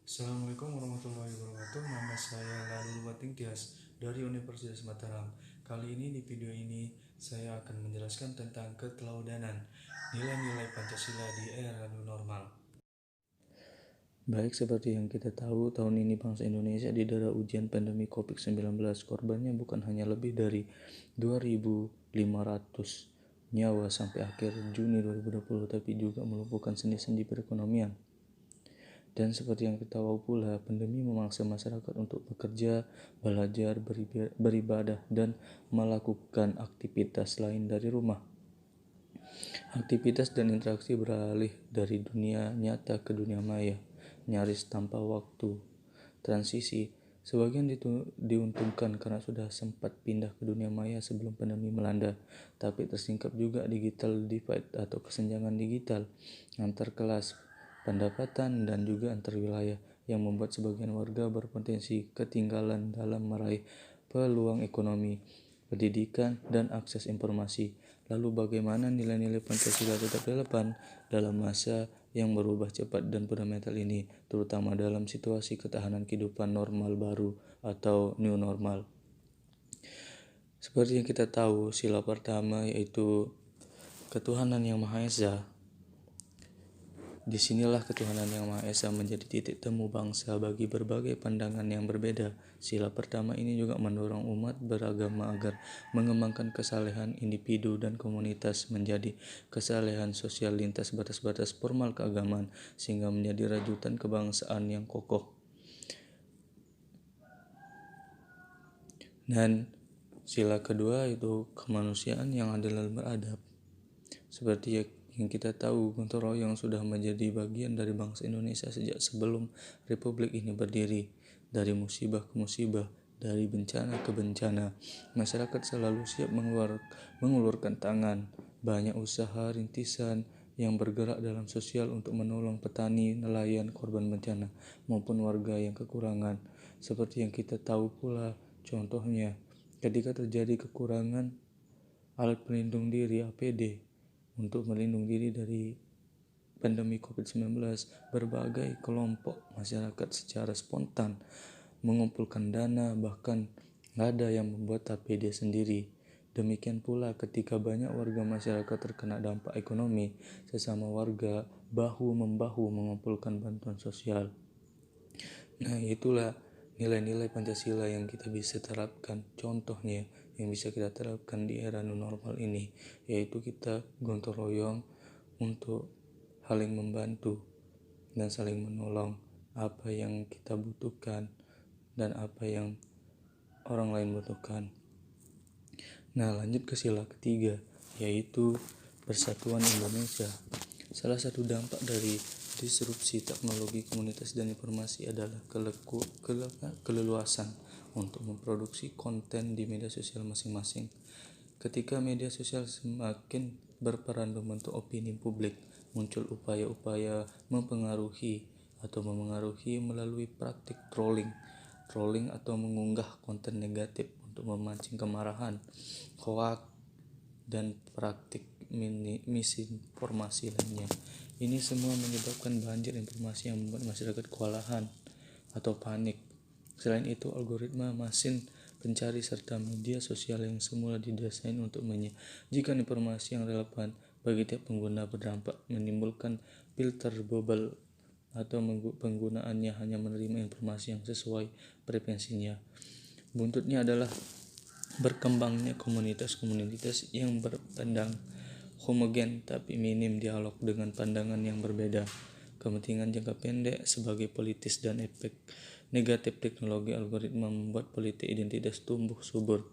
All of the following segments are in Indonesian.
Assalamualaikum warahmatullahi wabarakatuh. Nama saya Lalu Wating Tias dari Universitas Mataram. Kali ini di video ini saya akan menjelaskan tentang keteladanan nilai-nilai Pancasila di era new normal. Baik, seperti yang kita tahu, tahun ini bangsa Indonesia didera ujian pandemi COVID-19. Korbannya bukan hanya lebih dari 2.500 nyawa sampai akhir Juni 2020, tapi juga melumpuhkan sendi-sendi perekonomian. Dan seperti yang kita tahu pula, pandemi memaksa masyarakat untuk bekerja, belajar, beribadah, dan melakukan aktivitas lain dari rumah. Aktivitas dan interaksi beralih dari dunia nyata ke dunia maya, nyaris tanpa waktu transisi. Sebagian diuntungkan karena sudah sempat pindah ke dunia maya sebelum pandemi melanda, tapi tersingkap juga digital divide atau kesenjangan digital antar kelas, pendapatan, dan juga antar wilayah yang membuat sebagian warga berpotensi ketinggalan dalam meraih peluang ekonomi, pendidikan, dan akses informasi. Lalu bagaimana nilai-nilai Pancasila tetap relevan dalam masa yang berubah cepat dan fundamental ini, terutama dalam situasi ketahanan kehidupan normal baru atau new normal? Seperti yang kita tahu, sila pertama yaitu ketuhanan yang Maha Esa. Disinilah ketuhanan yang Maha Esa menjadi titik temu bangsa bagi berbagai pandangan yang berbeda. Sila pertama ini juga mendorong umat beragama agar mengembangkan kesalehan individu dan komunitas menjadi kesalehan sosial lintas batas-batas formal keagamaan, sehingga menjadi rajutan kebangsaan yang kokoh. Dan sila kedua itu kemanusiaan yang adil dan beradab. Seperti yang kita tahu, gotong royong sudah menjadi bagian dari bangsa Indonesia sejak sebelum Republik ini berdiri. Dari musibah ke musibah, dari bencana ke bencana, masyarakat selalu siap mengulurkan tangan. Banyak usaha rintisan yang bergerak dalam sosial untuk menolong petani, nelayan, korban bencana, maupun warga yang kekurangan. Seperti yang kita tahu pula, contohnya ketika terjadi kekurangan alat pelindung diri APD untuk melindungi diri dari pandemi COVID-19, berbagai kelompok masyarakat secara spontan mengumpulkan dana, bahkan ada yang membuat APD sendiri. Demikian pula ketika banyak warga masyarakat terkena dampak ekonomi, sesama warga bahu-membahu mengumpulkan bantuan sosial. Nah, itulah nilai-nilai Pancasila yang kita bisa terapkan. Contohnya yang bisa kita terapkan di era new normal ini, yaitu kita gotong royong untuk saling membantu dan saling menolong apa yang kita butuhkan dan apa yang orang lain butuhkan. Nah, lanjut ke sila ketiga, yaitu persatuan Indonesia. Salah satu dampak dari disrupsi teknologi komunitas dan informasi adalah keleluasan untuk memproduksi konten di media sosial masing-masing. Ketika media sosial semakin berperan membentuk opini publik, muncul upaya-upaya mempengaruhi melalui praktik trolling atau mengunggah konten negatif untuk memancing kemarahan, hoak, dan praktik misinformasi lainnya. Ini semua menyebabkan banjir informasi yang membuat masyarakat kewalahan atau panik. Selain itu, algoritma mesin pencari serta media sosial yang semula didesain untuk menyajikan informasi yang relevan bagi tiap pengguna berdampak menimbulkan filter bubble atau penggunaannya hanya menerima informasi yang sesuai frekuensinya. Buntutnya adalah berkembangnya komunitas-komunitas yang berpandang homogen tapi minim dialog dengan pandangan yang berbeda. Kepentingan jangka pendek sebagai politis dan efek negatif teknologi algoritma membuat politik identitas tumbuh subur.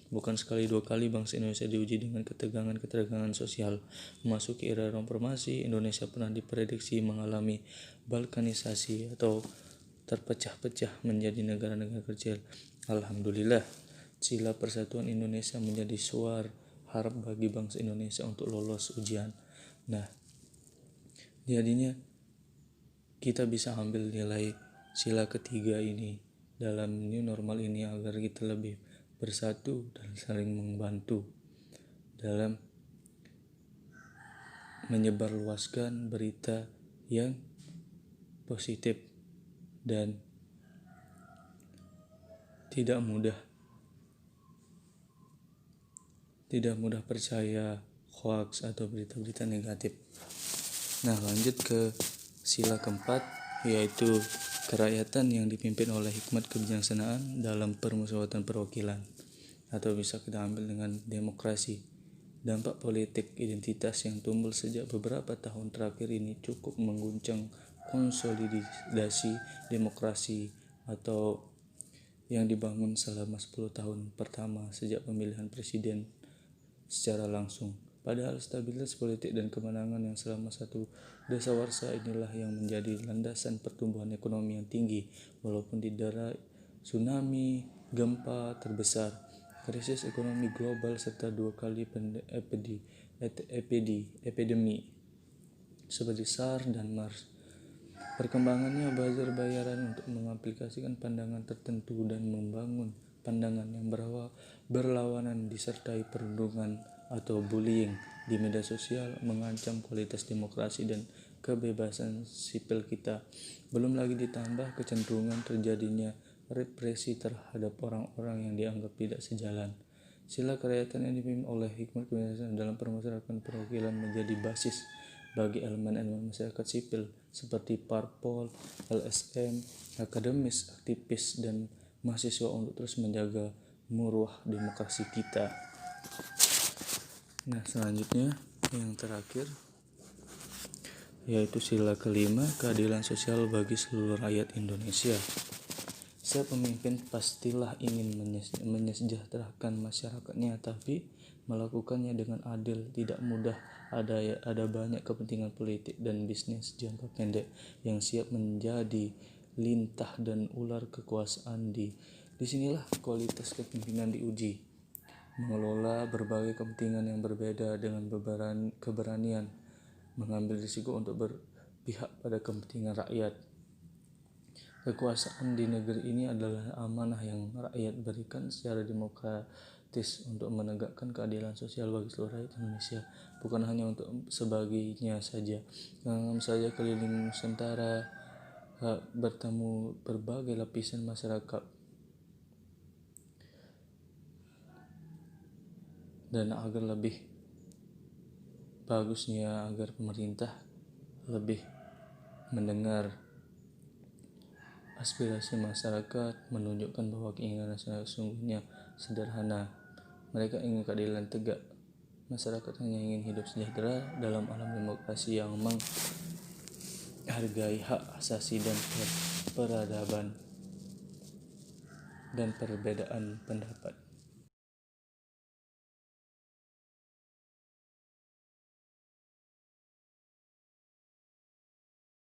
Bukan sekali dua kali bangsa Indonesia diuji dengan ketegangan sosial. Memasuki era reformasi, Indonesia pernah diprediksi mengalami balkanisasi atau terpecah-pecah menjadi negara-negara kecil. Alhamdulillah, sila persatuan Indonesia menjadi suara harap bagi bangsa Indonesia untuk lolos ujian. Nah, jadinya kita bisa ambil nilai sila ketiga ini dalam new normal ini agar kita lebih bersatu dan saling membantu dalam menyebarluaskan berita yang positif dan tidak mudah percaya hoax atau berita-berita negatif. Nah, lanjut ke sila keempat, yaitu kerakyatan yang dipimpin oleh hikmat kebijaksanaan dalam permusyawaratan perwakilan, atau bisa kita ambil dengan demokrasi. Dampak politik identitas yang tumbuh sejak beberapa tahun terakhir ini cukup mengguncang konsolidasi demokrasi atau yang dibangun selama 10 tahun pertama sejak pemilihan presiden secara langsung. Padahal stabilitas politik dan kemenangan yang selama satu dasawarsa inilah yang menjadi landasan pertumbuhan ekonomi yang tinggi, walaupun didera tsunami, gempa terbesar, krisis ekonomi global, serta 2 kali epidemi seperti SARS dan MERS. Perkembangannya buzzer bayaran untuk mengaplikasikan pandangan tertentu dan membangun pandangan yang berlawanan disertai perundungan atau bullying di media sosial mengancam kualitas demokrasi dan kebebasan sipil kita. Belum lagi ditambah kecenderungan terjadinya represi terhadap orang-orang yang dianggap tidak sejalan. Sila kerakyatan yang dipimpin oleh hikmat kebijaksanaan dalam permusyawaratan perwakilan menjadi basis bagi elemen-elemen masyarakat sipil seperti parpol, LSM, akademis, aktivis, dan mahasiswa untuk terus menjaga marwah demokrasi kita. Nah, selanjutnya yang terakhir yaitu sila kelima, keadilan sosial bagi seluruh rakyat Indonesia. Setiap pemimpin pastilah ingin menyejahterakan masyarakatnya, tapi melakukannya dengan adil tidak mudah. Ada banyak kepentingan politik dan bisnis jangka pendek yang siap menjadi lintah dan ular kekuasaan. Disinilah kualitas kepemimpinan diuji. Mengelola berbagai kepentingan yang berbeda dengan keberanian mengambil risiko untuk berpihak pada kepentingan rakyat. Kekuasaan di negeri ini adalah amanah yang rakyat berikan secara demokratis untuk menegakkan keadilan sosial bagi seluruh rakyat Indonesia, bukan hanya untuk sebagiannya saja. Jangan saja keliling Nusantara bertemu berbagai lapisan masyarakat, dan agar lebih bagusnya agar pemerintah lebih mendengar aspirasi masyarakat, menunjukkan bahwa keinginan nasional sesungguhnya sederhana. Mereka ingin keadilan tegak. Masyarakat hanya ingin hidup sejahtera dalam alam demokrasi yang menghargai hak asasi dan peradaban dan perbedaan pendapat.